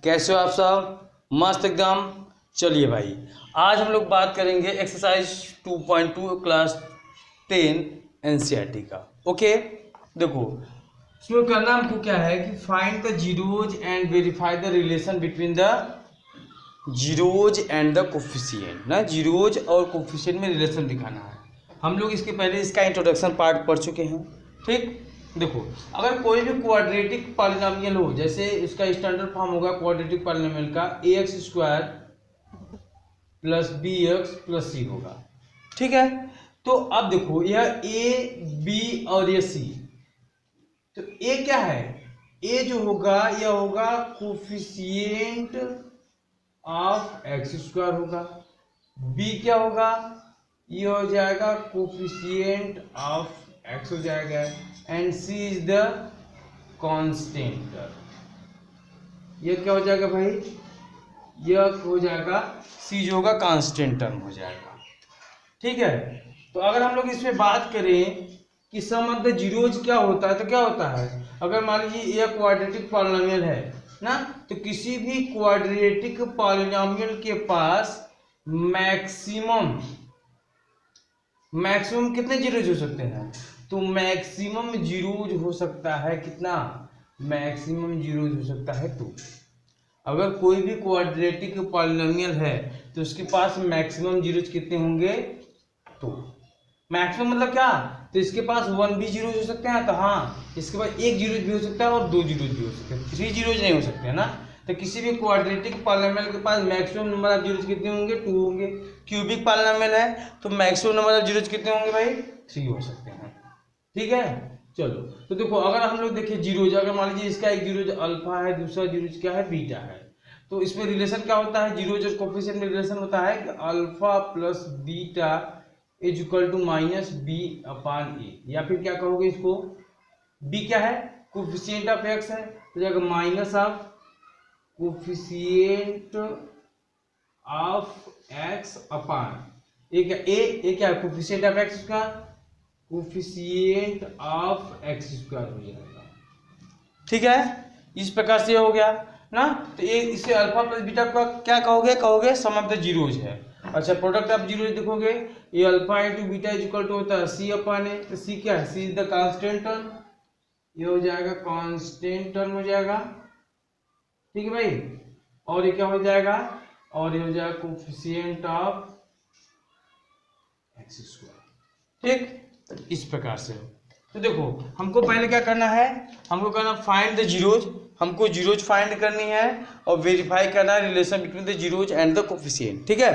कैसे हो आप सब? मस्त एकदम। चलिए भाई, आज हम लोग बात करेंगे एक्सरसाइज 2.2 क्लास 10 एनसीईआरटी का। ओके, देखो इसमें करना हमको क्या है कि find the zeros and verify the relation between the zeros and the coefficient ना, जीरोज और कोफिशिएंट में रिलेशन दिखाना है। हम लोग इसके पहले इसका इंट्रोडक्शन पार्ट पढ़ चुके हैं। ठीक, देखो अगर कोई भी क्वाड्रेटिक पॉलिनोमियल हो, जैसे इसका स्टैंडर्ड फॉर्म होगा क्वाड्रेटिक पॉलिनोमियल का ax² plus bx plus c होगा। ठीक है, तो अब देखो यह a b और ये c, तो a क्या है? a जो होगा यह होगा कोफिशिएंट ऑफ x² होगा। b क्या होगा? ये हो जाएगा कोफिशिएंट ऑफ x हो जाएगा, and c is the constant. ये क्या हो जाएगा भाई? यह हो जाएगा c जो होगा कांस्टेंट टर्म हो जाएगा। ठीक है, तो अगर हम लोग इसमें बात करें कि सम ऑफ द जीरोज क्या होता है, तो क्या होता है? अगर मान लीजिए यह क्वाड्रेटिक पॉलिनोमियल है ना, तो किसी भी क्वाड्रेटिक पॉलिनोमियल के पास मैक्सिमम कितने जीरोज हो सकते हैं? तो मैक्सिमम जीरोज हो सकता है कितना? मैक्सिमम जीरोज हो सकता है 2। अगर कोई भी क्वाड्रेटिक पॉलिनोमियल है तो उसके पास मैक्सिमम जीरोज कितने होंगे? 2। मैक्सिमम मतलब क्या? तो इसके पास 1 भी जीरोज हो सकते हैं, तो हाँ इसके पास 1 जीरोज भी हो सकता है और 2 जीरोज भी हो सकते हैं, 3 जीरोज नहीं हो सकते हैं ना। तो किसी भी क्वाड्रेटिक पॉलिनोमियल के पास मैक्सिमम नंबर ऑफ जीरोज कितने होंगे? 2 होंगे। क्यूबिक पॉलिनोमियल है तो मैक्सिमम नंबर ऑफ जीरोज कितने होंगे भाई? 3 हो सकते हैं। ठीक है, चलो तो देखो अगर हम लोग देखें जीरोज, अगर मान लीजिए इसका एक जीरोज अल्फा है, दूसरा जीरोज क्या है? बीटा है, तो इसमें रिलेशन क्या होता है? जीरोज और कोफिशिएंट में रिलेशन होता है कि alpha plus beta is equal to minus B upon A, या फिर क्या कहोगे इसको? बी क्या है? कोफिशिएंट ऑफ एक्स है, तो जाएगा minus of coefficient of X upon A. क्या ए क्या है? कोफिशिएंट ऑफ एक्स का कोफिशिएंट ऑफ x² हो जाएगा। ठीक है, इस प्रकार से हो गया ना। तो ये इसे अल्फा प्लस बीटा का क्या कहोगे सम ऑफ द जीरोज है। अच्छा, प्रोडक्ट ऑफ जीरोज देखोगे, ये alpha into beta is equal to होता है c अपॉन ए। तो c क्या है? c is the constant term, ये हो जाएगा कांस्टेंट टर्म हो जाएगा। ठीक है भाई, और ये क्या हो जाएगा? और ये हो जाएगा कोफिशिएंट ऑफ x²। ठीक, इस प्रकार से। तो देखो हमको पहले क्या करना है? हमको करना फाइंड द जीरोज, हमको जीरोज फाइंड करनी है और वेरीफाई करना है relation between the zeros and the coefficient. ठीक है,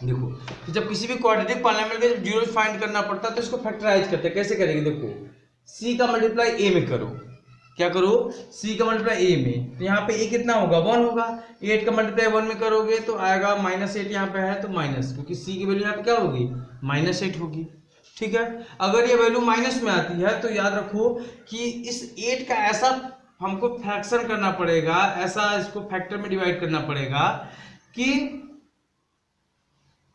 देखो तो जब किसी भी क्वाड्रेटिक पॉलिनोमियल के जीरोज फाइंड करना पड़ता है तो इसको फैक्टराइज करते हैं। कैसे करेंगे? देखो c का मल्टीप्लाई a में करो। क्या करो? c का मल्टीप्लाई a में, तो यहाँ पे a कितना होगा? 1 होगा। 8 का मल्टीप्लाई 1 में करोगे तो आएगा -8, यहाँ पे है तो माइनस, क्योंकि c की वैल्यू यहाँ पे क्या होगी? -8 होगी। ठीक है, अगर ये वैल्यू माइनस में आती है तो याद रखो कि इस 8 का ऐसा हमको फ्रैक्शन करना पड़ेगा, ऐसा इसको फैक्टर में डिवाइड करना पड़ेगा कि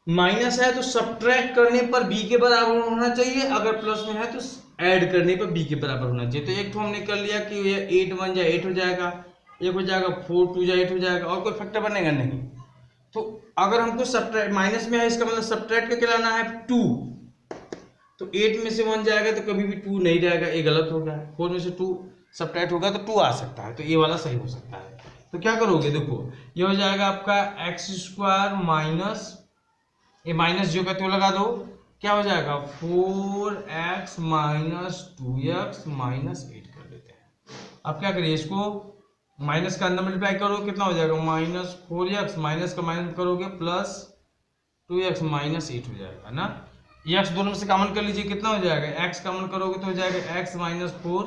माइनस है तो सब्ट्रैक्ट करने पर b के बराबर होना चाहिए, अगर प्लस में है तो ऐड करने पर b के बराबर होना चाहिए। तो एक तो हमने कर लिया कि ये 8 1 जा 8 हो जाएगा, एक हो जाएगा 4 2 जा 8 हो जाएगा, और कोई फैक्टर बनेगा नहीं। तो अगर हमको सब्ट्रैक्ट माइनस में है, इसका मतलब सब्ट्रैक्ट करके लाना है 2, तो 8 में से 1 जाएगा तो कभी भी 2 नहीं जाएगा, ये गलत हो गया। 4 में से 2 सब्ट्रैक्ट होगा तो 2 आ सकता है, तो ये वाला सही हो सकता है। तो क्या करोगे? देखो ये हो जाएगा आपका x² माइनस, ये माइनस जो कहते हो लगा दो, क्या हो जाएगा? 4x माइनस 2x माइनस 8 कर लेते हैं। अब क्या करिए, इसको माइनस का अंदर मल्टीप्लाई करो, कितना हो जाएगा? -4x, माइनस का माइनस करोगे प्लस 2x माइनस 8 हो जाएगा ना। x दोनों में से कॉमन कर लीजिए, कितना हो जाएगा? x कॉमन करोगे तो हो जाएगा x माइनस 4,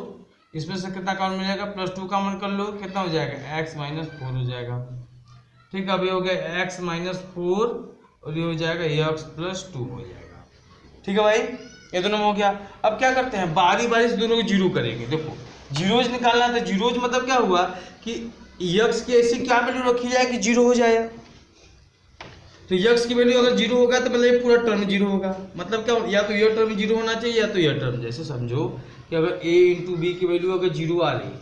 इसमें से कितना कॉमन मिलेगा? +2 कॉमन कर लो, कितना हो जाएगा? x माइनस 4 हो जाएगा। ठीक है, अब ये हो गया x माइनस 4 और ये हो जाएगा x प्लस 2 हो जाएगा। ठीक है भाई, ये दोनों में हो गया। अब क्या करते हैं? बारी बारी से दोनों को जीरो करेंगे। देखो जीरोज निकालना था, जीरोज मतलब क्या हुआ कि x की ऐसी क्या वैल्यू रखी जाए कि जीरो हो जाए। तो x की वैल्यू अगर जीरो होगा तो मतलब ये पूरा टर्म जीरो होगा। मतलब क्या, या तो ये टर्म जीरो होना चाहिए या तो यह टर्म। जैसे समझो कि अगर a इंटू बी की वैल्यू अगर जीरो आ रही है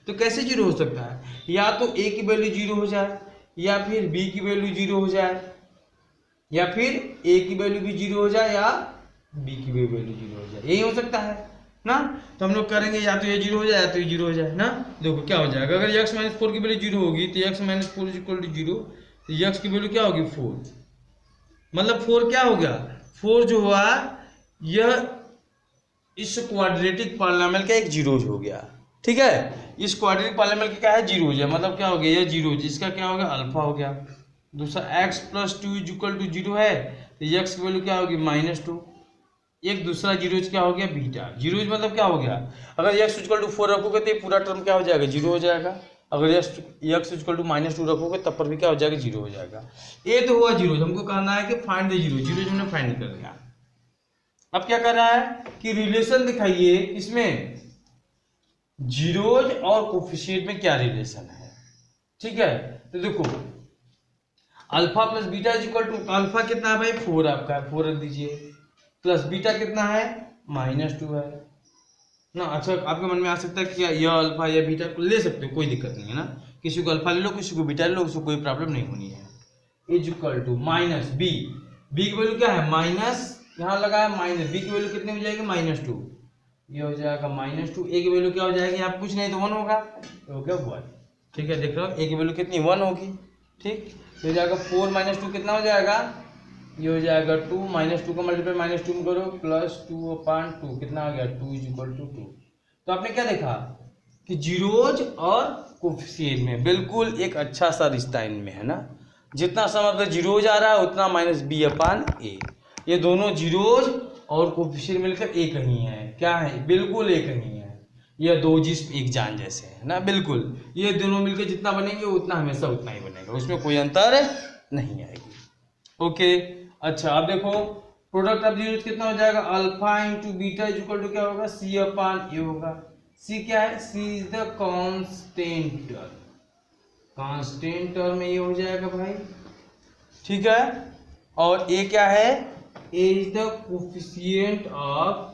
तो कैसे जीरो हो सकता है? या तो ए की वैल्यू जीरो हो जाए, या फिर बी की वैल्यू जीरो हो जाए, या फिर ए की वैल्यू भी जीरो हो जाए, या बी की भी वैल्यू जीरो हो जाए, यही हो सकता है ना। तो हम लोग करेंगे या तो ये जीरो हो जाए या तो ये जीरो हो जाए ना। देखो क्या हो जाएगा, अगर x माइनस 4 की वैल्यू जीरो होगी तो x minus 4 is equal to zero, तो x की वैल्यू क्या होगी 4, मतलब 4 क्या हो गया, 4 जो हुआ यह इस क्वाड्रेटिक पॉलीनोमियल का एक जीरोज हो गया, ठीक है। इस क्वाड्रेटिक पॉलीनोमियल का क्या है, जीरोज है, मतलब क्या हो गया, यह जीरोज, इसका क्या हो गया, अल्फा हो गया। दूसरा x plus 2 is equal to zero है, तो x की वैल्यू क्या होगी -2। एक दूसरा जीरोज क्या हो गया, बीटा। जीरोज मतलब क्या हो गया, अगर x इक्वल टू 4 रखोगे तो ये पूरा टर्म क्या हो जाएगा, जीरो हो जाएगा। अगर x इक्वल टू -2 रखोगे तब पर भी क्या हो जाएगा, जीरो हो जाएगा। ये तो हुआ जीरोज, हमको कहना है कि फाइंड द जीरो, जीरोज हमने फाइंड कर लिया। अब क्या कर रहा है कि रिलेशन दिखाइए, इसमें जीरोज और कोफिशिएंट में क्या रिलेशन है, ठीक है। तो देखो alpha plus beta is equal to, alpha कितना है भाई 4 आपका, 4 रख दीजिए, प्लस बीटा कितना है -2 है ना। अच्छा आपके मन में आ सकता है कि यह अल्फा या बीटा को ले सकते हो, कोई दिक्कत नहीं है ना, किसी को अल्फा ले लो किसी को बीटा ले लो, उसको कोई प्रॉब्लम नहीं होनी है। Is equal to minus b, b की वैल्यू क्या है माइनस, यहाँ लगाया माइनस, बी की वैल्यू कितनी हो जाएगी -2, ये हो जाएगा -2। ए की वैल्यू क्या हो जाएगी, आप कुछ नहीं तो 1 होगा, हो गया 1, ठीक है। देख रहे हो ए की वैल्यू कितनी 1 होगी, ठीक। तो हो जाएगा 4 - 2 कितना हो जाएगा, ये हो जाएगा 2, -2 का मल्टीप्लाई -2 में करो, +2/2 कितना आ गया 2 इज इक्वल टू 2। तो आपने क्या देखा कि जीरोज और कोफिशिएंट में बिल्कुल एक अच्छा सा रिश्ता इनमें है ना। जितना समय जीरोज आ रहा है उतना -b/a, ये दोनों जीरोज और कोफिशिएंट मिलकर एक ही है, क्या है, बिल्कुल एक ही है। ये दो जिस्म एक जान जैसे है ना, बिल्कुल ये दोनों मिलकर जितना बनेंगे उतना हमेशा उतना ही बनेगा, उसमें कोई अंतर नहीं आएगी। ओके अच्छा अब देखो प्रोडक्ट ऑफ जीरोज कितना हो जाएगा, alpha into beta is equal to क्या होगा, c/a होगा। c क्या है, c is the constant term, constant term में ये हो जाएगा भाई, ठीक है। और a क्या है, a is the coefficient of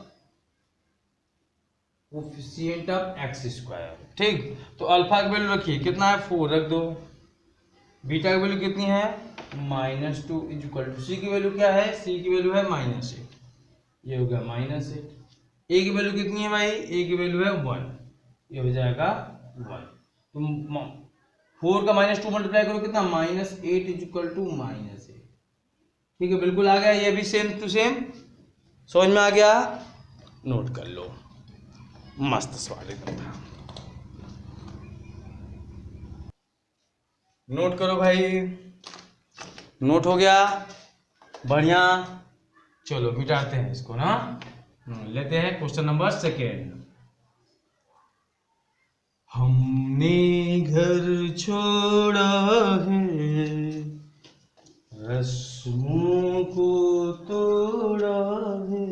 x², ठीक। तो अल्फा की वैल्यू रखिए कितना है 4 रख दो, बीटा की वैल्यू कितनी है -2 इज इक्वल टू, सी की वैल्यू क्या है, सी की वैल्यू है -8, ये हो गया -8। ए की वैल्यू कितनी है भाई, ए की वैल्यू है 1, ये हो जाएगा 1। तो 4 का -2 मल्टीप्लाई करो कितना -8 इज इक्वल टू -8, ठीक है। बिल्कुल आ गया, ये भी सेम टू सेम समझ में आ गया, नोट कर लो, मस्त सवाल एकदम था, नोट करो भाई, नोट हो गया, बढ़िया। चलो मिटाते हैं इसको ना, लेते हैं क्वेश्चन नंबर 2। हमने घर छोड़ा है, रस्मों को तोड़ा है,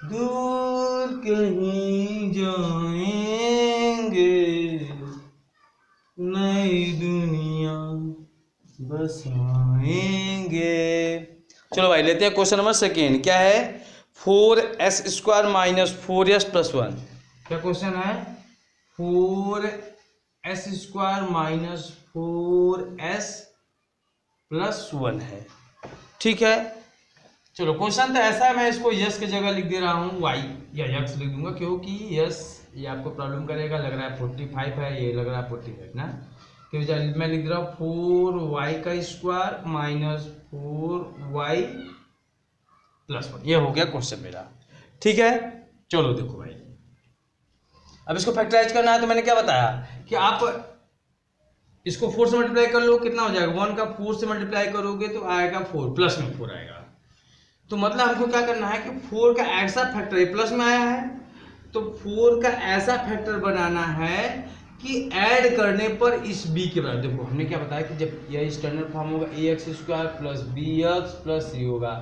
दूर कहीं जाएंगे, नई दुनिया बसाएंगे। चलो भाई लेते हैं क्वेश्चन नंबर 2, क्या है 4s² - 4s + 1, क्या क्वेश्चन है 4s² - 4s + 1 है, ठीक है। चलो क्वेश्चन तो ऐसा है, मैं इसको यस की जगह लिख दे रहा हूँ वाई या यक्स लिख दूंगा, क्योंकि यस ये आपको प्रॉब्लम करेगा, लग रहा है 45 है, ये लग रहा है 45 ना, क्योंकि मैं लिख दे रहा हूँ 4y² - 4y + 1, ये हो गया क्वेश्चन मेरा, ठीक है। चलो देखो भाई अब इसको फैक्टराइज करना है, तो मैंने क्या बताया कि आप इसको 4 से मल्टीप्लाई कर लो, कितना हो जाएगा 1 का 4 से मल्टीप्लाई करोगे तो आएगा 4, प्लस में 4 आएगा। तो मतलब हमको क्या करना है कि 4 का ऐसा फैक्टर, ये प्लस में आया है तो 4 का ऐसा फैक्टर बनाना है कि ऐड करने पर इस b के बराबर। देखो हमने क्या बताया कि जब यह स्टैंडर्ड फॉर्म होगा ax² + bx + c होगा,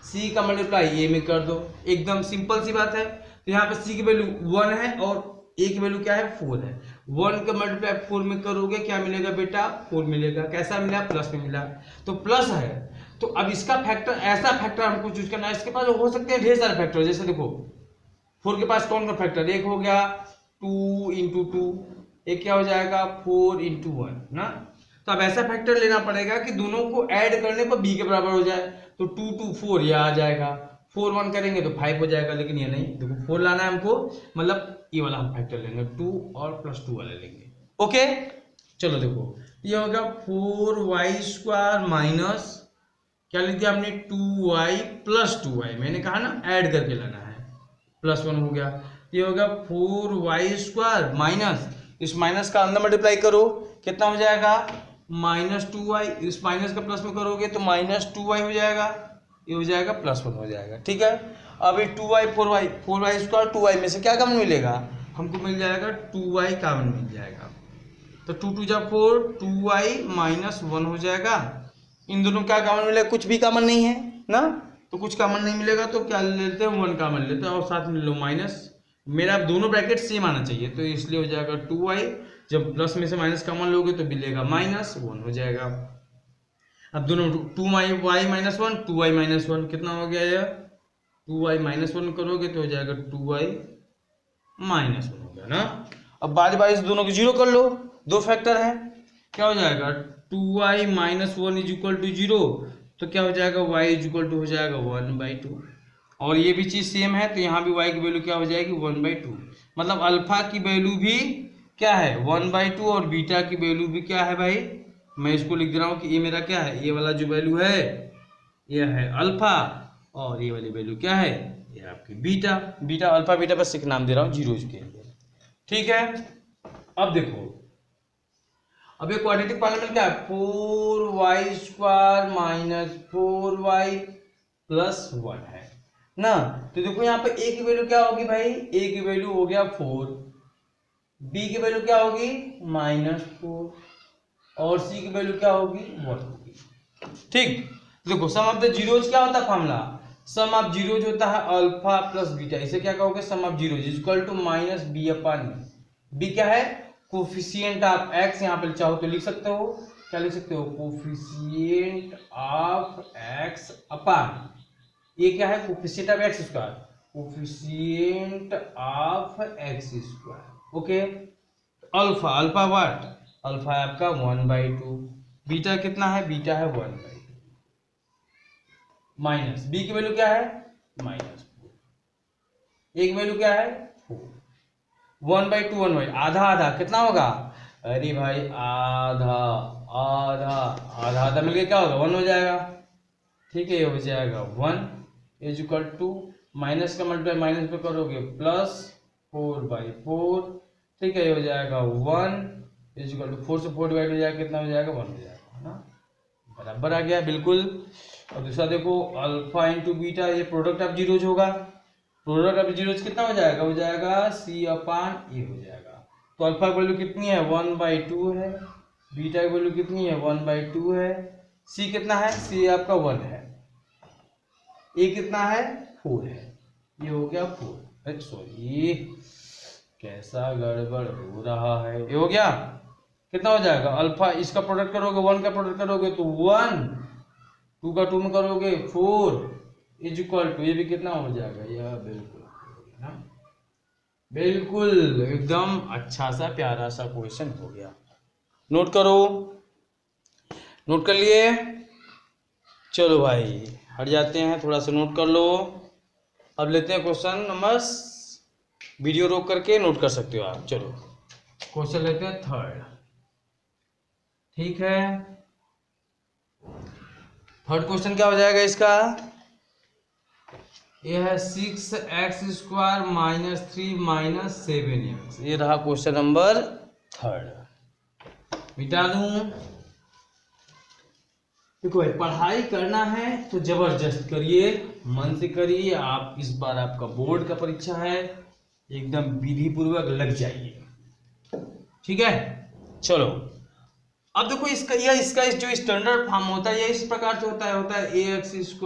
c का मल्टीप्लाई a में कर दो, एकदम सिंपल सी बात है। तो यहाँ पे c की वैल्यू 1 है और a की वैल्यू क्या है 4 है, 1 का मल्टीप्लाई 4 में करोगे क्या मिलेगा बेटा 4 मिलेगा, कैसा मिला प्लस में मिला, तो प्लस है। तो अब इसका फैक्टर, ऐसा फैक्टर हमको चूज करना है, इसके पास हो सकते हैं ढेर सारे फैक्टर, जैसे देखो 4 के पास कौन सा फैक्टर, एक हो गया 2 इंटू 2, एक क्या हो जाएगा 4 इंटू 1 ना। तो अब ऐसा फैक्टर लेना पड़ेगा कि दोनों को ऐड करने पर b के बराबर हो जाए। तो 2 2 4 यह आ जाएगा, 4 1 करेंगे तो 5 हो जाएगा, लेकिन ये नहीं, देखो 4 लाना है हमको, मतलब ये वाला हम फैक्टर लेंगे 2 और प्लस 2 वाला लेंगे। ओके चलो देखो ये होगा 4y² माइनस क्या लिख दिया हमने 2y प्लस 2y, मैंने कहा ना ऐड करके लाना है, प्लस 1 हो गया। ये होगा 4y² माइनस, इस माइनस का अंदर मल्टीप्लाई करो कितना हो जाएगा -2y, इस माइनस का प्लस में करोगे तो -2y हो जाएगा, ये हो जाएगा +1 हो जाएगा। ठीक है, अब ये 2y 4y² 2y में से क्या कॉमन मिलेगा, हमको मिल जाएगा 2y कॉमन मिल जाएगा। तो 2 2 जा 4, 2y -1 हो जाएगा। इन दोनों क्या कॉमन मिलेगा, कुछ भी कॉमन नहीं है ना, तो कुछ कॉमन नहीं मिलेगा तो क्या लेते हैं 1 कॉमन लेते हैं और साथ में लो माइनस, मेरा दोनों ब्रैकेट सेम आना चाहिए तो इसलिए हो जाएगा 2y, जब प्लस में से माइनस कॉमन लोगे तो मिलेगा -1 हो जाएगा। अब दोनों 2y -1 2y -1 कितना हो गया यह 2y -1 करोगे तो हो जाएगा 2y -1 हो गया ना। अब बारी बारी से दोनों को जीरो कर लो, दो फैक्टर है, क्या हो जाएगा 2y -1 = 0, तो क्या हो जाएगा y = हो जाएगा 1/2, और ये भी चीज सेम है तो यहाँ भी y की वैल्यू क्या हो जाएगी 1/2, मतलब अल्फा की वैल्यू भी क्या है 1/2 और बीटा की वैल्यू भी क्या है भाई, मैं इसको लिख दे रहा हूँ कि ये मेरा क्या है, ये वाला जो वैल्यू है ये है अल्फा और ये वाली वैल्यू क्या है ये आपकी बीटा। बीटा अल्फा बीटा बस एक नाम दे रहा हूँ जीरोज के लिए। ठीक है, अब देखो अब ये क्वाड्रेटिक पॉलिनोमियल क्या है 4y² माइनस 4y प्लस 1 है ना। तो देखो यहाँ पे a की वैल्यू क्या होगी भाई, a की वैल्यू हो गया 4, b की वैल्यू क्या होगी -4 और c की वैल्यू क्या होगी 1 होगी। ठीक, देखो सम ऑफ द जीरोज क्या होता है फॉर्मूला, सम ऑफ जीरोज होता है अल्फा प्लस बीटा, इसे क्या कहोगे sum of zeros equal to -b/e। b क्या है कोफिशिएंट ऑफ x, यहाँ पे चाहो तो लिख सकते हो, क्या लिख सकते हो कोफिशिएंट ऑफ x अपॉन ये क्या है coefficient of x square, coefficient of x²। Okay, alpha alpha what, alpha है आपका 1/2, बीटा कितना है बीटा है 1/2, माइनस बी की वैल्यू क्या है -4, एक वैल्यू क्या है 4, 1/2 1/2 आधा आधा कितना होगा, अरे भाई आधा आधा आधा आधा मिलके क्या होगा 1 हो जाएगा। ठीक है, ये हो जाएगा 1 = माइनस का मल्टीप्लाई माइनस पे करोगे +4/4। ठीक है, ये हो जाएगा 1 = 4 से 4 डिवाइड हो जाएगा कितना हो जाएगा 1 हो जाएगा ना, बराबर आ गया बिल्कुल। और दूसरा देखो अल्फा इंटू बीटा, ये प्रोडक्ट ऑफ जीरोज होगा, प्रोडक्ट ऑफ जीरोज कितना हो जाएगा c/a हो जाएगा। तो अल्फा की वैल्यू कितनी है 1/2 है, बीटा की वैल्यू कितनी है 1/2 है, c कितना है c आपका 1 है, a कितना है 4 है, ये हो गया 4, सॉरी कैसा गड़बड़ हो रहा है, ये हो गया कितना हो जाएगा अल्फा, इसका प्रोडक्ट करोगे 1 का प्रोडक्ट करोगे तो 1, 2 का 2 में करोगे 4 = ये भी कितना हो जाएगा, यह बिल्कुल ना, बिल्कुल एकदम अच्छा सा प्यारा सा क्वेश्चन हो गया। नोट करो, नोट कर लिए, चलो भाई हट जाते हैं, थोड़ा सा नोट कर लो। अब लेते हैं क्वेश्चन नंबर, वीडियो रोक करके नोट कर सकते हो आप। चलो क्वेश्चन लेते हैं 3rd। ठीक है, 3rd क्वेश्चन क्या हो जाएगा इसका, ये है 6x² माइनस 3 - 7x, ये रहा क्वेश्चन नंबर 3rd। मिटा दूं, देखो भाई पढ़ाई करना है तो जबरदस्त करिए, मन से करिए, आप इस बार आपका बोर्ड का परीक्षा है, एकदम विधि पूर्वक लग जाइए। ठीक है, चलो अब देखो इसका जो स्टैंडर्ड फॉर्म होता है ये इस प्रकार से होता है ax² +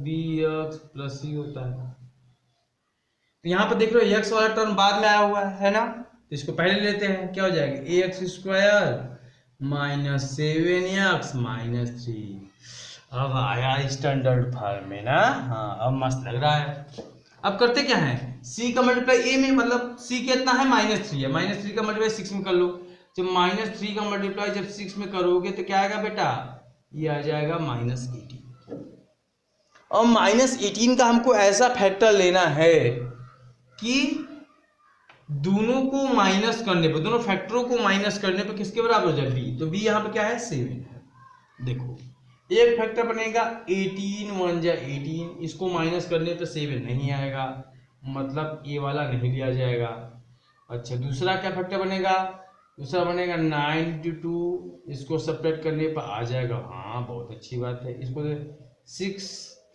bx + c होता है। तो यहाँ पर देख रहे हो x वाला टर्म बाद में आया हुआ है ना, तो इसको पहले लेते हैं, क्या हो जाएगा ax² - 7x - 3। अब आया स्टैंडर्ड फॉर्म में ना, हाँ अब मस्त लग रहा है। अब करते क्या है, c का मल्टीप्लाई a में, मतलब c कितना है -3 है, -3 का मल्टीप्लाई 6 में कर लो। जब -3 का मल्टीप्लाई जब 6 में करोगे तो क्या आएगा बेटा, ये आ जाएगा -18। और -18 का हमको ऐसा फैक्टर लेना है कि दोनों को माइनस करने पर, दोनों फैक्टरों को माइनस करने पर किसके बराबर हो जाए, b। तो b यहाँ पे क्या है, 7 है। देखो एक फैक्टर बनेगा 18 1 जा 18, इसको माइनस करने पर 7 नहीं आएगा, मतलब ए वाला नहीं लिया जाएगा। अच्छा दूसरा क्या फैक्टर बनेगा, दूसरा बनेगा 92, इसको सब्ट्रैक्ट करने पर आ जाएगा, हाँ बहुत अच्छी बात है। इसको 6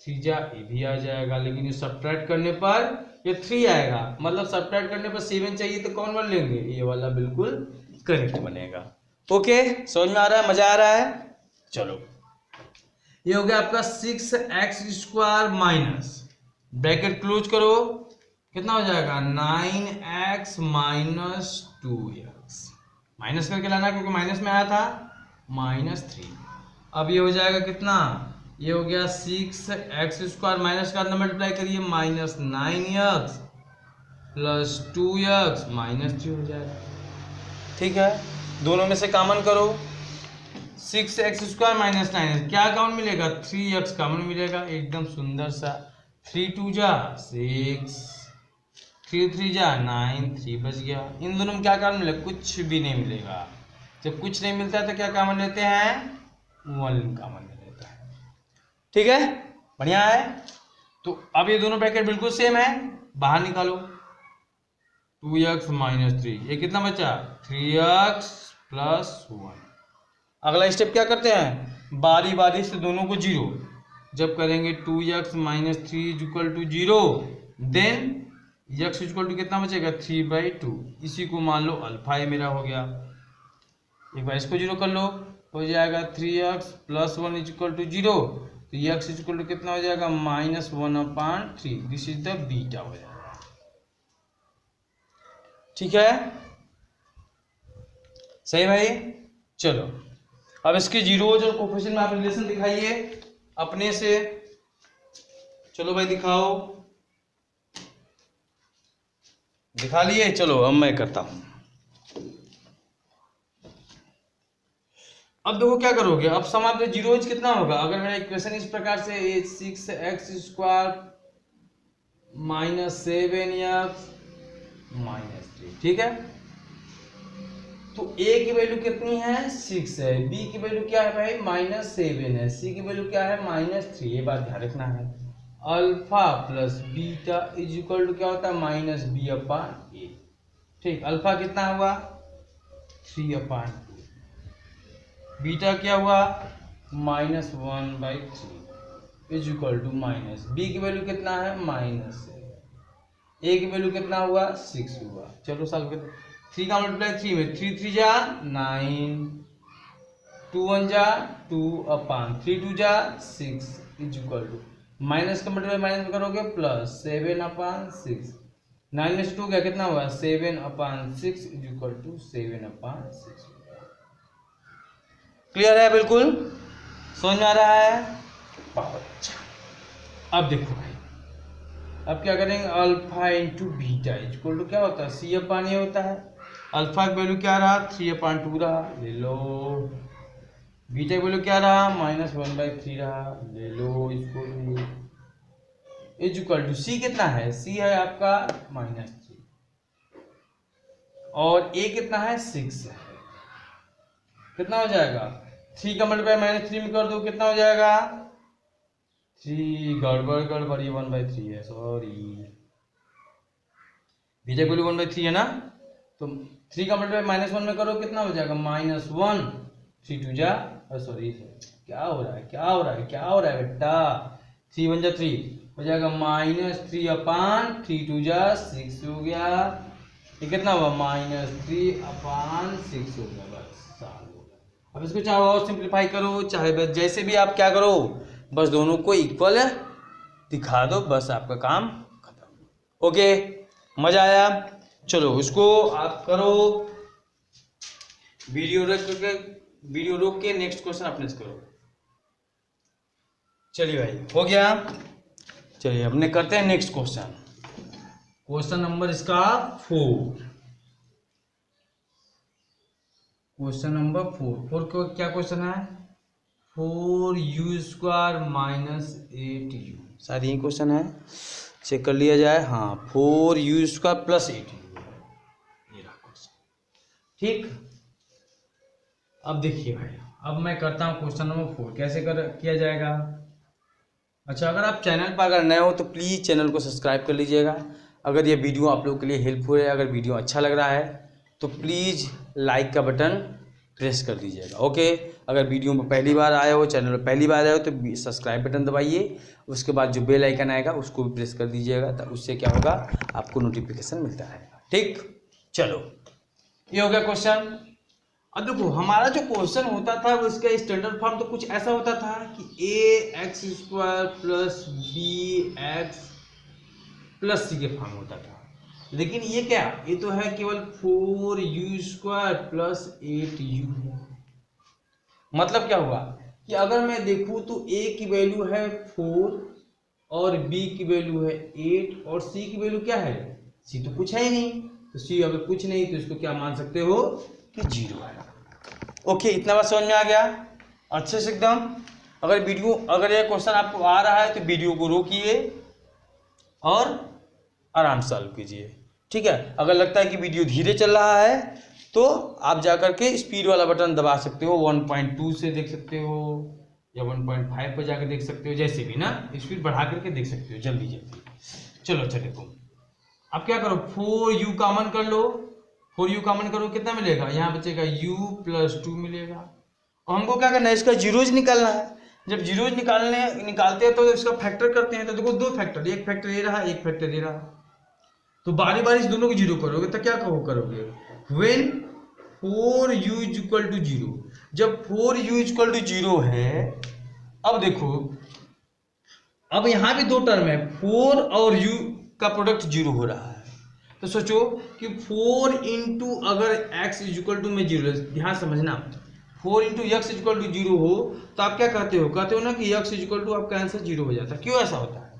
3 जा ये भी आ जाएगा, लेकिन ये सब्ट्रैक्ट करने पर ये 3 आएगा, मतलब सब्ट्रैक्ट करने पर 7 चाहिए तो कौन वाला लेंगे, ये वाला बिल्कुल करेक्ट बनेगा। ओके समझ में आ रहा है, मजा आ रहा है। चलो ये हो गया आपका 6x² माइनस, ब्रैकेट क्लोज करो, कितना हो जाएगा 9x माइनस 2x, माइनस करके लाना क्योंकि माइनस में आया था, -3। अब ये हो जाएगा कितना, ये हो गया 6x² माइनस का अंदर मल्टीप्लाई करिए, -9x प्लस 2x -3 हो जाएगा। ठीक है, दोनों में से कॉमन करो, 6x² माइनस 9x, क्या कॉमन मिलेगा, 3x कॉमन मिलेगा, एकदम सुंदर सा। 3 2 जा 6, 3 3 जा 9, 3 बच गया। इन दोनों में क्या कॉमन मिलेगा, कुछ भी नहीं मिलेगा। जब कुछ नहीं मिलता है तो क्या कॉमन लेते हैं, 1 कॉमन ले लेता है। ठीक है, बढ़िया है। तो अब ये दोनों ब्रैकेट बिल्कुल सेम है, बाहर निकालो, 2x माइनस 3, ये कितना बचा, 3x प्लस 1। अगला स्टेप क्या करते हैं, बारी बारी से दोनों को 0, जब करेंगे 2x minus 3 equal to 0, then x equal to कितना बचेगा, 3/2। इसी को मान लो अल्फा, ये मेरा हो गया। एक बार इसको 0 कर लो, हो जाएगा 3x प्लस 1 इक्वल टू 0, तो x इक्वल टू कितना हो जाएगा, -1/3। दिस इज द बीटा हो जाएगा। ठीक है, सही भाई। चलो अब इसके जीरोज और कोफिशिएंट में आप रिलेशन दिखाइए अपने से, चलो भाई दिखाओ, दिखा लिए, चलो अब मैं करता हूं। अब देखो क्या करोगे, अब समाप्त जीरोज कितना होगा, अगर मेरा इक्वेशन इस प्रकार से 6x² माइनस 7x माइनस 3, ठीक है। तो a की वैल्यू कितनी है, 6 है, b की वैल्यू क्या है भाई, -7 है, c की वैल्यू क्या है, -3। ये बात ध्यान रखना है। Alpha plus beta is equal to क्या होता है, -b/a। ठीक, अल्फा कितना हुआ, 3/2, बीटा क्या हुआ, -1/3 इज इक्वल टू b की वैल्यू कितना है, -7, a की वैल्यू कितना हुआ, 6 हुआ। चलो सॉल्व करते, 3 का मल्टीप्लाई 3 में, 3 3 जा 9, 2 1 जा 2/3, 2 जा 6 इज इक्वल टू, माइनस का मल्टीप्लाई माइनस में करोगे प्लस 7/6, 9 में से 2 गया कितना हुआ, 7/6 इज इक्वल टू 7/6। क्लियर है, बिल्कुल समझ में आ रहा है, बहुत अच्छा। अब देखो भाई, अब क्या करेंगे, alpha into beta equal to क्या होता है, c/a होता है। अल्फा की वैल्यू क्या रहा, 3/2 रहा, ले लो। बीटा की वैल्यू क्या रहा, -1/3 रहा, ले लो इसको भी। इज इक्वल टू c कितना है, c है आपका -3 और a कितना है, 6 है। कितना हो जाएगा, 3 का मल्टीप्लाई -3 में कर दो, कितना हो जाएगा, 3 गड़बड़ ये 1/3 है, सॉरी। बीटा की वैल्यू 1/3 है ना, तो 3 का मल्टीप्लाई -1 में करो, कितना हो जाएगा, -1, 3 2 जा, सॉरी क्या हो रहा है, क्या हो रहा है, क्या हो रहा है बेटा, 3 1 जा 3 हो जाएगा, -3/3, 2 जा 6 हो गया, ये कितना हुआ, -3/6 हो गया, बस साल हो गया। अब इसको चाहे और सिंप्लीफाई करो, चाहे जैसे भी आप क्या करो, बस दोनों को इक्वल दिखा दो, बस आपका काम खत्म। ओके, मजा आया। चलो इसको आप करो, वीडियो रोक के नेक्स्ट क्वेश्चन अपने से करो। चलिए भाई, हो गया, चलिए अपने करते हैं नेक्स्ट क्वेश्चन। क्वेश्चन नंबर इसका 4, क्वेश्चन नंबर 4 को क्या क्वेश्चन है, 4u² माइनस 8u, शायद यही क्वेश्चन है, चेक कर लिया जाए। हाँ 4u² प्लस 8u, ये रहा क्वेश्चन। ठीक, अब देखिए भाई, अब मैं करता हूँ क्वेश्चन नंबर 4 कैसे किया जाएगा। अच्छा, अगर आप चैनल पर अगर नए हो तो प्लीज़ चैनल को सब्सक्राइब कर लीजिएगा। अगर ये वीडियो आप लोगों के लिए हेल्पफुल है, अगर वीडियो अच्छा लग रहा है तो प्लीज़ लाइक का बटन प्रेस कर दीजिएगा। ओके, अगर वीडियो में पहली बार आए हो, चैनल पर पहली बार आए हो तो सब्सक्राइब बटन दबाइए, उसके बाद जो बेल आइकन आएगा उसको भी प्रेस कर दीजिएगा, तो उससे क्या होगा, आपको नोटिफिकेशन मिलता रहेगा। ठीक, चलो ये हो गया क्वेश्चन। अब देखो हमारा जो क्वेश्चन होता था वो इसका स्टैंडर्ड फॉर्म तो कुछ ऐसा होता था कि ax² plus bx plus c के फॉर्म होता था, लेकिन ये क्या, ये तो है केवल 4u² प्लस 8u है। मतलब क्या हुआ कि अगर मैं देखूं तो a की वैल्यू है 4 और b की वैल्यू है 8 और c की वैल्यू क्या है, c तो कुछ है ही नहीं, तो c अगर कुछ नहीं तो इसको क्या मान सकते हो कि 0 है। ओके, इतना बात समझ में आ गया अच्छे से एकदम। अगर ये क्वेश्चन आपको आ रहा है तो वीडियो को रोकिए और आराम से सॉल्व कीजिए। ठीक है, अगर लगता है कि वीडियो धीरे चल रहा है तो आप जाकर के स्पीड वाला बटन दबा सकते हो, 1.2 से देख सकते हो या 1.5 पर जाकर देख सकते हो, जैसे भी ना स्पीड बढ़ा करके देख सकते हो जल्दी जल्दी। चलो अच्छा देखो, अब क्या करो, 4u कॉमन कर लो, 4u कॉमन करो कितना मिलेगा, यहाँ बचेगा u प्लस 2 मिलेगा। और हमको क्या करना है, इसका जीरोज निकालना है। जब जीरोज निकालते हैं तो इसका फैक्टर करते हैं, तो देखो दो फैक्टर, एक फैक्टर ये रहा, एक फैक्टर ये रहा, तो बारी बारी दोनों को जीरो करोगे तो क्या करोगे, व्हेन 4u = 0, जब 4u = 0 है। अब देखो, अब यहाँ भी दो टर्म है, 4 और u का प्रोडक्ट 0 हो रहा है, तो सोचो कि 4 इंटू अगर x = में 0, ध्यान समझना, 4 इंटू x = 0 हो तो आप क्या कहते हो ना कि x = आपका आंसर 0 हो जाता है। क्यों ऐसा होता है,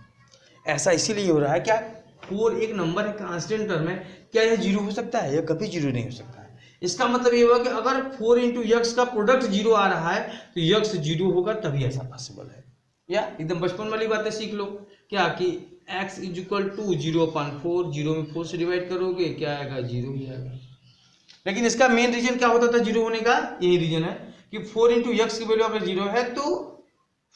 ऐसा इसीलिए हो रहा है, क्या 4 एक नंबर है, कांस्टेंट टर्म है, क्या यह 0 हो सकता है, यह कभी 0 नहीं हो सकता है। इसका मतलब ये हुआ कि अगर 4 इंटू x का प्रोडक्ट 0 आ रहा है तो x 0 होगा, तभी ऐसा पॉसिबल है। या एकदम बचपन वाली बातें सीख लो, क्या कि x = 0/4, 0 में 4 से डिवाइड करोगे क्या आएगा, 0 ही आएगा। लेकिन इसका मेन रीजन क्या होता था 0 होने का, यही रीजन है कि 4 इंटू x की वैल्यू अगर 0 है तो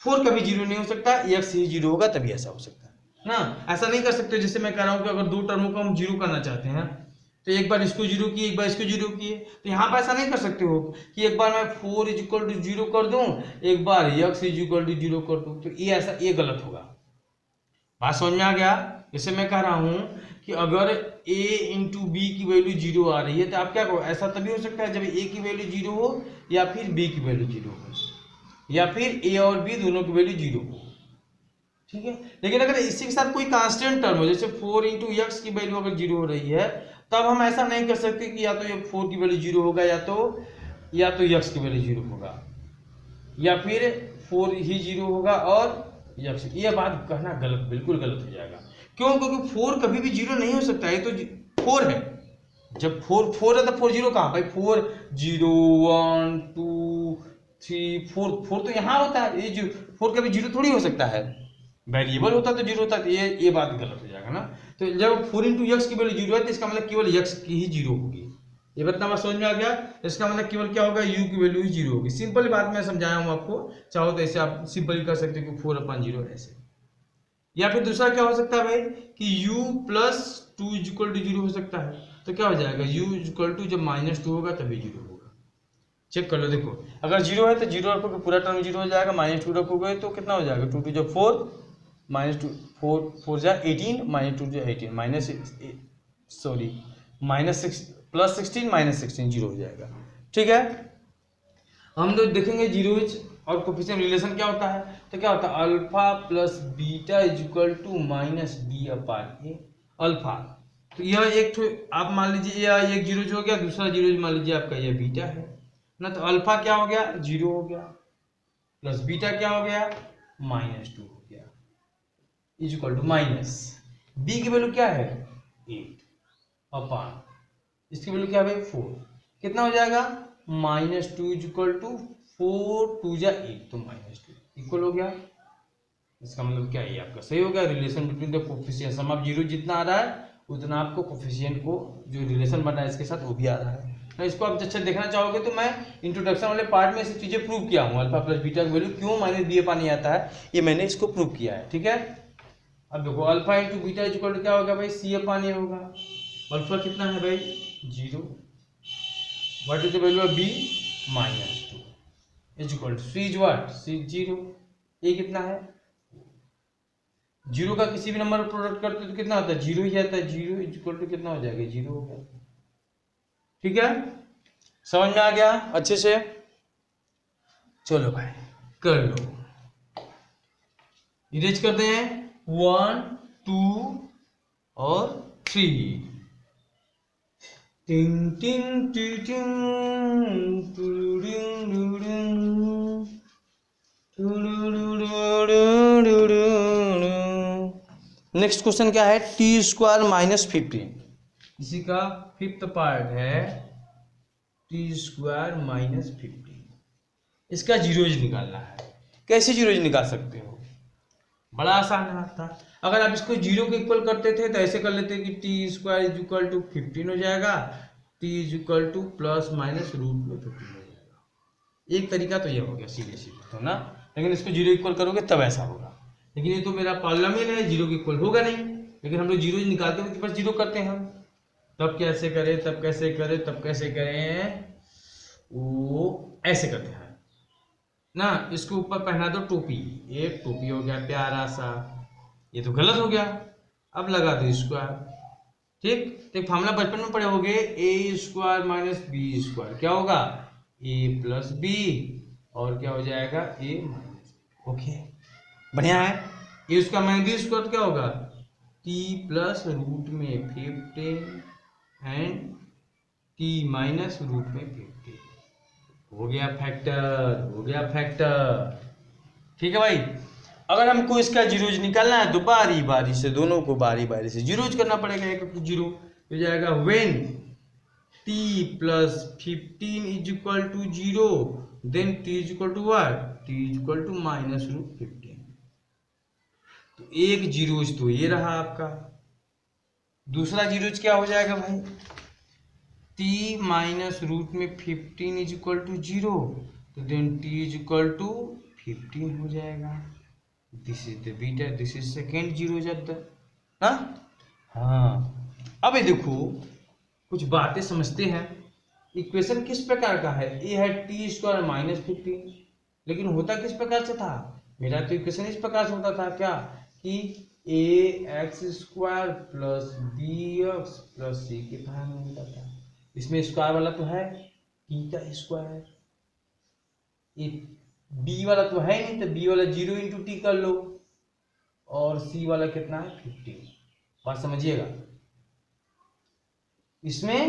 4 कभी 0 नहीं हो सकता, x ही 0 होगा, तभी ऐसा हो सकता है ना। ऐसा नहीं कर सकते जैसे मैं कह रहा हूँ कि अगर दो टर्मों को हम 0 करना चाहते हैं तो एक बार इसको 0 किए, एक बार इसको 0 किए, तो यहाँ पर ऐसा नहीं कर सकते हो कि एक बार मैं 4 = 0 कर दूं, एक बार x = 0 कर दूं, तो ये ऐसा, ये गलत होगा। बात समझ में आ गया। जैसे मैं कह रहा हूं कि अगर a इंटू बी की वैल्यू 0 आ रही है तो आप क्या कहो, ऐसा तभी हो सकता है जब a की वैल्यू 0 हो या फिर b की वैल्यू 0 हो या फिर a और b दोनों की वैल्यू 0 हो। ठीक है, लेकिन अगर इसी के साथ कोई कांस्टेंट टर्म हो, जैसे 4 इंटू x की वैल्यू अगर 0 हो रही है, तब हम ऐसा नहीं कर सकते कि या तो ये 4 की वैल्यू 0 होगा या तो x की वैल्यू 0 होगा या फिर 4 ही 0 होगा और x। ये बात कहना गलत, बिल्कुल गलत हो जाएगा। क्यों, क्योंकि 4 कभी भी 0 नहीं हो सकता, ये तो 4 है। जब 4 है तो 4 0 कहाँ भाई, 4 0 1 2 3 4 तो यहाँ होता है, ये 4 कभी 0 थोड़ी हो सकता है, वेरिएबल होता तो 0 होता, तो ये बात गलत हो जाएगा ना। तो जब 4 इंटू x की वैल्यू 0 है तो इसका मतलब केवल x की ही 0 होगी। ये बतना बात समझ में आ गया, इसका मतलब केवल क्या होगा, u की वैल्यू ही 0 होगी। सिंपल बात मैं समझाया हूँ आपको, चाहो तो ऐसे आप सिंपल कर सकते हो कि 4/0 ऐसे। या फिर दूसरा क्या हो सकता है भाई कि u + 2 = 0 हो सकता है, तो क्या हो जाएगा, u = जब -2 होगा तभी 0 होगा। चेक कर लो, देखो अगर 0 है तो 0 रखोगे पूरा टर्म 0 हो जाएगा, -2 रखोगे तो कितना हो जाएगा, 2 × 4 -2 4 4 जा 18 -2 जा 18 +16 -16 0 हो जाएगा। ठीक है, हम लोग देखेंगे जीरोज और कोफिशिएंट रिलेशन क्या होता है, तो क्या होता है alpha plus beta = -b/a alpha. तो यह एक आप मान लीजिए यह एक जीरोज हो गया, दूसरा जीरोज मान लीजिए आपका यह बीटा है ना, तो अल्फा क्या हो गया 0 हो गया, प्लस बीटा क्या हो गया -2 हो गया, = बी की वैल्यू क्या है 8 अपान इसकी वैल्यू क्या है भाई 4, कितना हो जाएगा -2 इज इक्वल टू 4 2 जा 8 तो -2 इक्वल हो गया। इसका मतलब क्या है आपका सही हो गया। Relation between the coefficient sum of zero जितना आ रहा है उतना आपको कोफिशिएंट को जो रिलेशन बन रहा है इसके साथ वो भी आ रहा है। तो इसको आप अच्छा देखना चाहोगे तो मैं इंट्रोडक्शन वाले पार्ट में ऐसी चीजें प्रूव किया हूँ। अल्फा प्लस बीटा की वैल्यू क्यों -b अपान नहीं आता है ये मैंने इसको प्रूव किया है। ठीक है, अब देखो alpha into beta is equal to क्या होगा भाई c अपान ए होगा। अल्फा कितना है भाई 0, what is the value of b -2 is equal to c is what c 0, a कितना है 0 का किसी भी नंबर प्रोडक्ट करते तो कितना होता है 0 ही आता है। 0 इज इक्वल टू कितना हो जाएगा 0 हो गया। ठीक है, समझ में आ गया अच्छे से। चलो भाई कर लो, इरेज करते हैं 1 2 और 3। टिंग टिंग टिंग टिंग नेक्स्ट क्वेश्चन क्या है t² -15 इसी का फिफ्थ पार्ट है t² -15। इसका जीरोज निकालना है। कैसे जीरोज निकाल सकते हो, बड़ा आसान है था। अगर आप इसको जीरो के इक्वल करते थे तो ऐसे कर लेते कि t² इज इक्वल टू 15 हो जाएगा, t is equal to plus minus root में 15 हो जाएगा। एक तरीका तो ये हो गया सीधे सीधे तो ना, लेकिन इसको जीरो इक्वल करोगे तब ऐसा होगा। लेकिन ये तो मेरा पॉलिनोमियल है, जीरो के इक्वल होगा नहीं। लेकिन हम लोग जीरो निकालते हुए बस जीरो करते हैं हम। तब कैसे करें तब कैसे करें तब कैसे करें, वो ऐसे करते हैं ना। इसके ऊपर पहना दो टोपी, एक टोपी हो गया प्यारा सा। ये तो गलत हो गया, अब लगा दो स्क्वायर। ठीक, तो फार्मूला बचपन में पढ़े होगे a² - b², क्या होगा a + b और क्या हो जाएगा a - ओके बढ़िया है। a² - b² तो क्या होगा t प्लस रूट में 15 एंड t माइनस रूट में 15 हो गया फैक्टर, हो गया फैक्टर। ठीक है भाई, अगर हमको इसका जीरोज निकालना है तो बारी बारी से दोनों को बारी बारी से जीरोज करना पड़ेगा। एक जीरो हो जाएगा when t + 15 is equal to 0 then t is equal to what t is equal to -√15। तो एक जीरोज तो ये रहा आपका। दूसरा जीरोज क्या हो जाएगा भाई t -√15 इज इक्वल टू 0 तो then t is equal to 15 हो जाएगा। This is the beta, this is second zero जब ना। हाँ, अब ये देखो कुछ बातें समझते हैं। इक्वेशन किस प्रकार का है, ये है t² -15, लेकिन होता किस प्रकार से था। मेरा तो इक्वेशन इस प्रकार से होता था क्या कि ax² + bx + c के फॉर्म में होता था। इसमें स्क्वायर वाला तो है t का स्क्वायर, ये b वाला तो है नहीं तो b वाला 0 × t कर लो और c वाला कितना है 15। बात समझिएगा, इसमें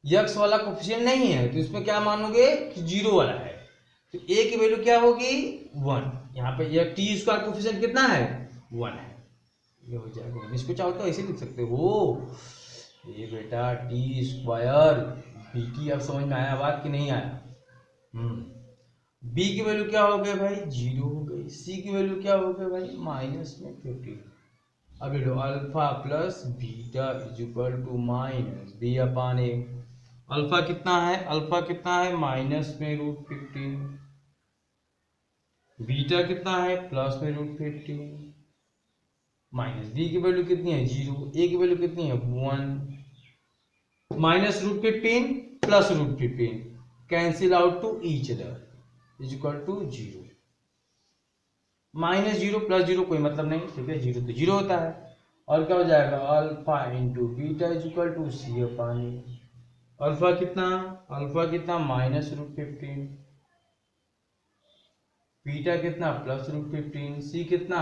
x वाला कोफिशिएंट नहीं है तो इसमें क्या मानोगे कि 0 वाला है। तो a की वैल्यू क्या होगी 1। यहाँ पे यह t² कोफिशिएंट कितना है 1 है, ये हो जाएगा 1। इसको चाहो तो ऐसे लिख सकते हो ये बेटा t² bt। अब समझ में आया बात कि नहीं आया। b की वैल्यू क्या हो गई भाई 0 हो गई, c की वैल्यू क्या हो गई भाई -15। अब ये लो alpha plus beta is equal to -b upon a। Alpha कितना है, अल्फा कितना है -√15, बीटा कितना है +√15, -b की वैल्यू कितनी है 0, a की वैल्यू कितनी है 1। -√15 +√15 cancel out to each other is equal to 0। -0 + 0 कोई मतलब नहीं, ठीक है 0 तो 0 होता है। और क्या हो जाएगा alpha into beta is equal to c upon a। Alpha कितना -√15, बीटा कितना +√15, c कितना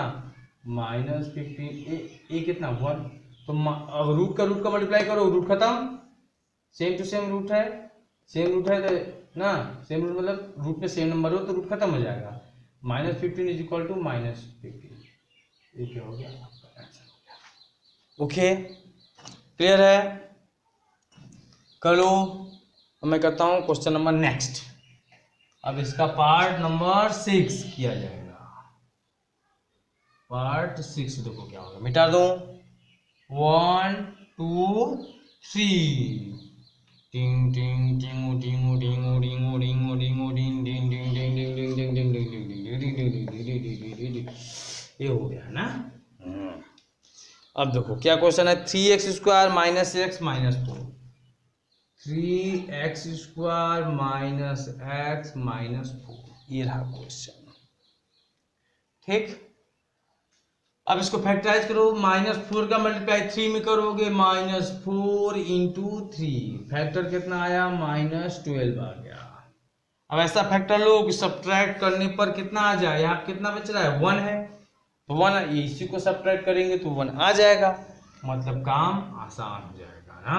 -15, a कितना 1। तो रूट का मल्टीप्लाई करो, रूट खत्म, सेम टू सेम रूट है, सेम रूट है तो ना, सेम रूट मतलब रूट में सेम नंबर हो तो रूट खत्म हो जाएगा। -15 इज इक्वल टू -15, ये क्या हो गया आपका आंसर हो गया। ओके क्लियर है? कर लो। मैं करता हूँ क्वेश्चन नंबर नेक्स्ट। अब इसका पार्ट नंबर 6 किया जाएगा। पार्ट 6 देखो क्या होगा, मिटा दो। 1 2 3 टिंग टिंग टिंग टिंग टिंग टिंग टिंग टिंग टिंग टिंग टिंग टिंग टिंग टिंग टिंग टिंग टिंग। ये हो गया ना। अब देखो क्या क्वेश्चन है, 3x² minus x minus 4। 3x² minus x minus 4, ये रहा क्वेश्चन। ठीक, अब इसको फैक्टराइज करो। -4 का मल्टीप्लाई 3 में करोगे, -4 इंटू 3, फैक्टर कितना आया, -12 आ गया। अब ऐसा फैक्टर लो कि सब्ट्रैक्ट करने पर कितना आ जाए, यहाँ कितना बच रहा है, 1 है, तो 1 इसी को सब्ट्रैक्ट करेंगे तो 1 आ जाएगा, मतलब काम आसान हो जाएगा ना।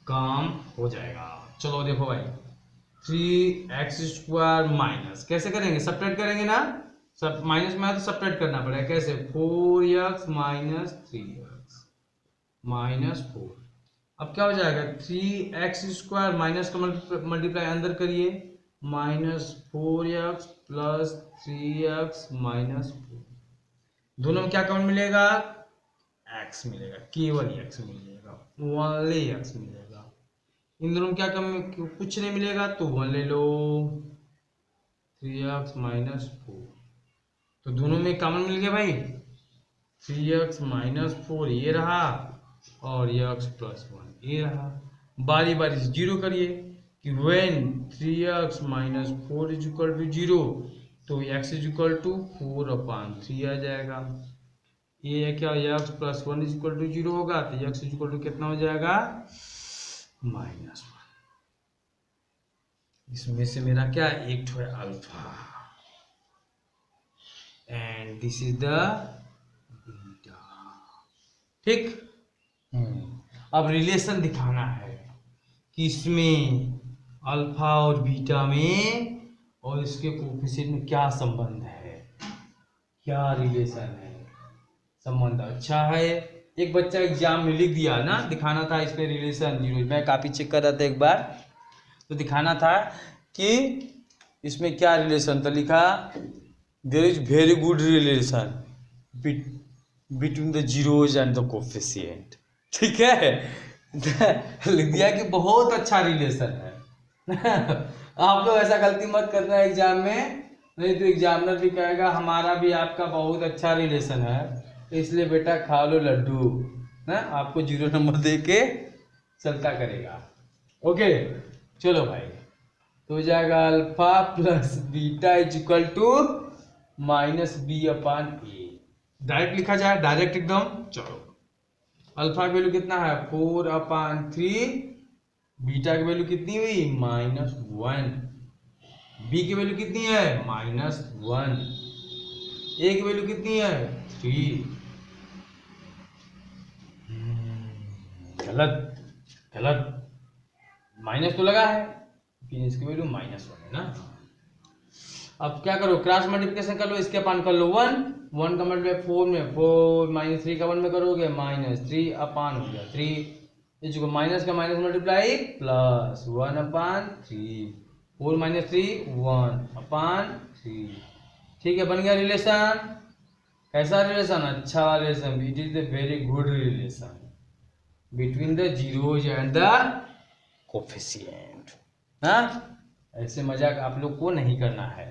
काम हो जाएगा। चलो देखो भाई, 3x² माइनस कैसे करेंगे, सब्ट्रैक्ट करेंगे ना, सब माइनस में है तो सब्ट्रैक्ट करना पड़ेगा। कैसे, 4x माइनस 3x माइनस 4। अब क्या हो जाएगा, 3x² माइनस का मल्टीप्लाई अंदर करिए, -4x प्लस 3x माइनस 4। दोनों में क्या कॉमन मिलेगा, x मिलेगा, केवल x मिलेगा, ओनली x मिलेगा। इन दोनों में क्या कम, कुछ नहीं मिलेगा तो 1 ले लो, 3x माइनस 4। तो दोनों में कॉमन मिल गया भाई, 3x माइनस 4 ये रहा और x प्लस 1 ये रहा। बारी बारी से जीरो करिए कि when 3x minus 4 is equal to 0, तो x इज इक्वल टू 4/3 आ जाएगा। ये है क्या, x plus 1 is equal to 0 होगा, तो x इज इक्वल टू कितना हो जाएगा, -1। इसमें से मेरा क्या, एक ठो है alpha and this is the beta. ठीक, अब रिलेशन दिखाना है कि इसमें अल्फा और बीटा में और इसके कोफिशिएंट में क्या संबंध है, क्या रिलेशन है, संबंध अच्छा है। एक बच्चा एग्जाम में लिख दिया ना, दिखाना था इसमें रिलेशन 0, मैं कॉपी चेक कर रहा था एक बार, तो दिखाना था कि इसमें क्या रिलेशन, तो लिखा there is very good relation between the zeros and the coefficient. ठीक है, लिख दिया कि बहुत अच्छा रिलेशन है। आप लोग ऐसा गलती मत करना एग्जाम में, नहीं तो एग्जामिनर भी कहेगा हमारा भी आपका बहुत अच्छा रिलेशन है, इसलिए बेटा खा लो लड्डू ना, आपको 0 नंबर दे के चलता करेगा। ओके, चलो भाई, तो हो जाएगा alpha plus beta is equal to -b/a। Direct लिखा जाए, डायरेक्ट एकदम। चलो, अल्फा की वैल्यू कितना है, 4/3, बीटा की वैल्यू कितनी हुई, -1, बी की वैल्यू कितनी है, -1, ए की वैल्यू कितनी है, 3। गलत गलत, माइनस तो लगा है, लेकिन इसकी वैल्यू -1 है ना। अब क्या करो, क्रॉस मल्टीप्लिकेशन कर लो, इसके अपान कर लो 1 का मल्टीप्लाई 4 में, 4 -3 का 1 में करोगे, -3 अपान हो गया 3, इसको माइनस का माइनस मल्टीप्लाई प्लस 1/3, 4 - 3 1/3। ठीक है, बन गया रिलेशन। कैसा रिलेशन, अच्छा वाला relation, it is the very good relation between the zeros and the coefficient. हाँ, ऐसे मजाक आप लोग को नहीं करना है।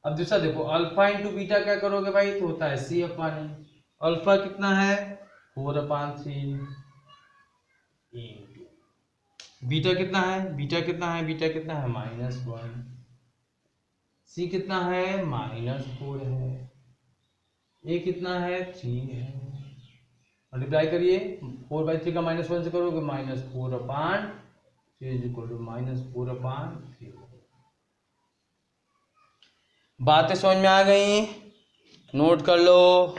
अब दूसरा देखो, अल्फा इंटू बीटा क्या करोगे भाई, तो होता है c/e। अल्फा कितना है, 4/3, बीटा कितना है, बीटा कितना है, बीटा कितना है, -1, c कितना है, -4 है, a कितना है, 3 है। मल्टीप्लाई करिए, 4/3 का -1 से करोगे, -4/3 इज इक्वल टू -4/3। बातें समझ में आ गई, नोट कर लो।